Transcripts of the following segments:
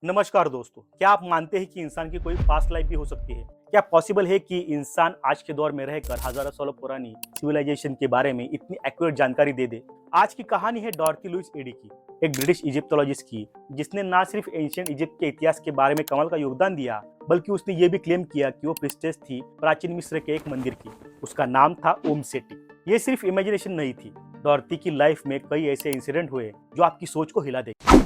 नमस्कार दोस्तों, क्या आप मानते हैं कि इंसान की कोई पास्ट लाइफ भी हो सकती है? क्या पॉसिबल है कि इंसान आज के दौर में रहकर हजारों सालों पुरानी सिविलाइजेशन के बारे में इतनी एक्यूरेट जानकारी दे दे? आज की कहानी है डॉर्थी लुईस एडी की, एक ब्रिटिश इजिप्टोलॉजिस्ट की, जिसने न सिर्फ एंशिएंट इजिप्ट के इतिहास के बारे में कमाल का योगदान दिया, बल्कि उसने ये भी क्लेम किया कि वो प्रिस्टेस थी प्राचीन मिस्र के एक मंदिर की। उसका नाम था ओम सेटी। ये सिर्फ इमेजिनेशन नहीं थी। डॉर्थी की लाइफ में कई ऐसे इंसिडेंट हुए जो आपकी सोच को हिला देंगे।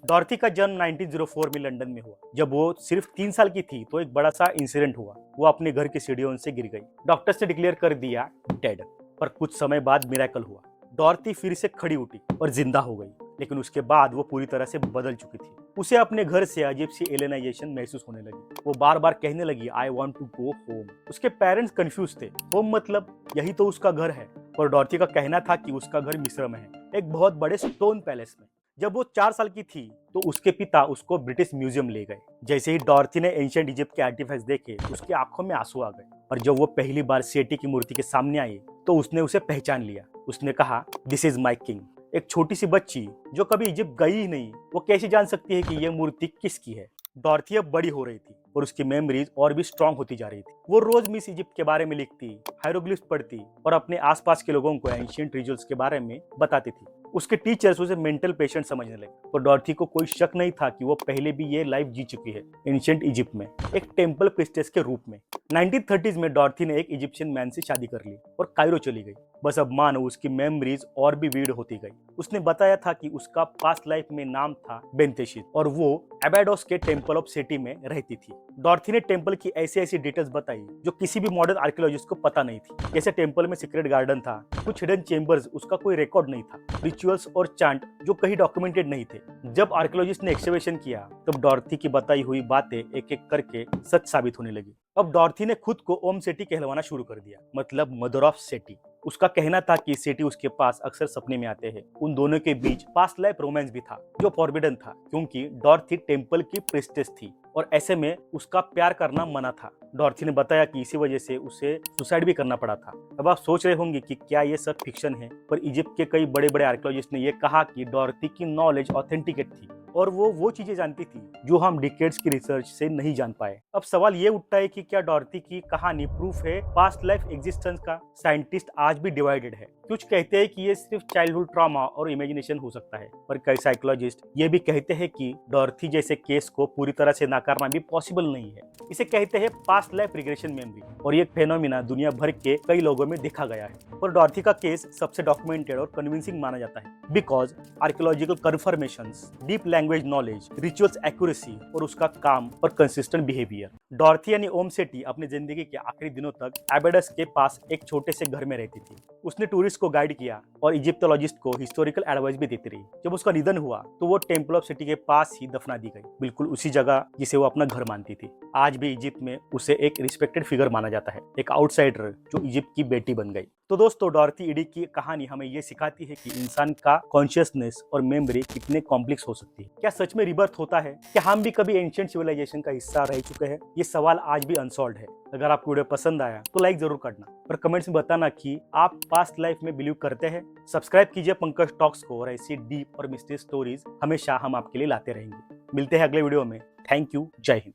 डॉर्थी का जन्म 1904 में लंदन में हुआ। जब वो सिर्फ 3 साल की थी तो एक बड़ा सा इंसिडेंट हुआ। वो अपने घर की सीढ़ियों से गिर गई। डॉक्टर्स ने डिक्लेयर कर दिया डेड। पर कुछ समय बाद मिरेकल हुआ। डॉर्थी फिर से खड़ी उठी और जिंदा हो गई। लेकिन उसके बाद वो पूरी तरह से बदल चुकी थी। उसे अपने घर से अजीब सी एलियनाइजेशन महसूस होने लगी। वो बार बार कहने लगी I want to go home. उसके पेरेंट्स कंफ्यूज थे। होम मतलब यही तो उसका घर है। पर डॉर्थी का कहना था कि उसका घर मिस्र में है, एक बहुत बड़े स्टोन पैलेस में। जब वो 4 साल की थी तो उसके पिता उसको ब्रिटिश म्यूजियम ले गए। जैसे ही डॉर्थी ने एंशिएंट इजिप्ट के आर्टिफैक्ट्स देखे, उसकी आंखों में आंसू आ गए। और जब वो पहली बार सेटी की मूर्ति के सामने आई तो उसने उसे पहचान लिया। उसने कहा दिस इज माई किंग। एक छोटी सी बच्ची जो कभी इजिप्ट गई ही नहीं, वो कैसे जान सकती है कि यह मूर्ति किसकी है? डॉर्थी अब बड़ी हो रही थी और उसकी मेमोरीज और भी स्ट्रांग होती जा रही थी। वो रोज मिस इजिप्ट के बारे में लिखती, हायरोग्लिफ्स पढ़ती और अपने आसपास के लोगों को एंशिएंट रिचुअल्स के बारे में बताती थी। उसके टीचर्स उसे मेंटल पेशेंट समझने लगे। तो डॉर्थी को कोई शक नहीं था कि वो पहले भी ये लाइफ जी चुकी है एंशिएंट इजिप्ट में, एक टेंपल प्रिस्टेस के रूप में। 1930s में डॉर्थी ने एक इजिप्शियन मैन से शादी कर ली और कायरो चली गई। बस अब मानो उसकी मेमोरीज और भी वीड होती गई। उसने बताया था कि उसका पास्ट लाइफ में नाम था बेंतेशित और वो एबाडोस के टेंपल ऑफ सेटी में रहती थी। डॉर्थी ने टेंपल की ऐसी ऐसी डिटेल्स बताई जो किसी भी मॉडर्न आर्कियोलॉजिस्ट को पता नहीं थी। जैसे टेंपल में सीक्रेट गार्डन था, कुछ हिडन चेंबर्स उसका कोई रिकॉर्ड नहीं था, रिचुअल्स और चांट जो कहीं डॉक्यूमेंटेड नहीं थे। जब आर्कियोलॉजिस्ट ने एक्सकवेशन किया तब डॉर्थी की बताई हुई बातें एक एक करके सच साबित होने लगी। अब डॉर्थी ने खुद को ओम सेटी कहलवाना शुरू कर दिया, मतलब मदर ऑफ सेटी। उसका कहना था कि सेटी उसके पास अक्सर सपने में आते हैं। उन दोनों के बीच पास्ट लाइफ रोमांस भी था जो फॉरबिडन था, क्योंकि डॉर्थी टेंपल की प्रिस्टेस थी और ऐसे में उसका प्यार करना मना था। डॉर्थी ने बताया कि इसी वजह से उसे सुसाइड भी करना पड़ा था। अब आप सोच रहे होंगे कि क्या ये सब फिक्शन है, पर इजिप्ट के कई बड़े बड़े आर्कियोलॉजिस्ट ने यह कहा कि डॉर्थी की नॉलेज ऑथेंटिकेट थी और वो चीजें जानती थी जो हम डिकेड्स की रिसर्च से नहीं जान पाए। अब सवाल ये उठता है कि क्या डॉर्थी की कहानी प्रूफ है पास्ट लाइफ एग्जिस्टेंस का? साइंटिस्ट आज भी डिवाइडेड है। कुछ कहते हैं कि ये सिर्फ चाइल्डहुड ट्रॉमा और इमेजिनेशन हो सकता है, पर कई साइकोलॉजिस्ट ये भी कहते हैं कि डॉर्थी जैसे केस को पूरी तरह से नकारना भी पॉसिबल नहीं है। इसे कहते हैं पास्ट लाइफ रिग्रेशन मेमोरी और ये फेनोमिना दुनिया भर के कई लोगों में देखा गया है। पर डॉर्थी का केस सबसे डॉक्यूमेंटेड और कन्विंसिंग माना जाता है because archaeological conformations, deep language knowledge, rituals accuracy और उसका काम और कंसिस्टेंट बिहेवियर। डॉर्थी यानी ओम सेटी अपनी जिंदगी के आखिरी दिनों तक एबेडस के पास एक छोटे से घर में रहती थी। उसने टूरिस्ट को गाइड किया और इजिप्टोलॉजिस्ट को हिस्टोरिकल एडवाइस भी देती रही। जब उसका निधन हुआ तो वो टेंपल ऑफ सिटी के पास ही दफना दी गई, बिल्कुल उसी जगह जिसे वो अपना घर मानती थी। आज भी इजिप्ट में उसे एक रिस्पेक्टेड फिगर माना जाता है, एक आउटसाइडर जो इजिप्ट की बेटी बन गई। तो दोस्तों, डॉर्थी एडी की कहानी हमें ये सिखाती है कि इंसान का कॉन्शियसनेस और मेमोरी कितने कॉम्प्लेक्स हो सकती है। क्या सच में रिबर्थ होता है? क्या हम भी कभी एंशिएंट सिविलाइजेशन का हिस्सा रह चुके हैं? ये सवाल आज भी अनसॉल्व्ड है। अगर आपको वीडियो पसंद आया तो लाइक जरूर करना और कमेंट्स में बताना कि आप पास्ट लाइफ में बिलीव करते हैं। सब्सक्राइब कीजिए पंकज टॉक्स को और ऐसी डीप और मिस्ट्री स्टोरीज हमेशा हम आपके लिए लाते रहेंगे। मिलते हैं अगले वीडियो में। Thank you. जय हिंद।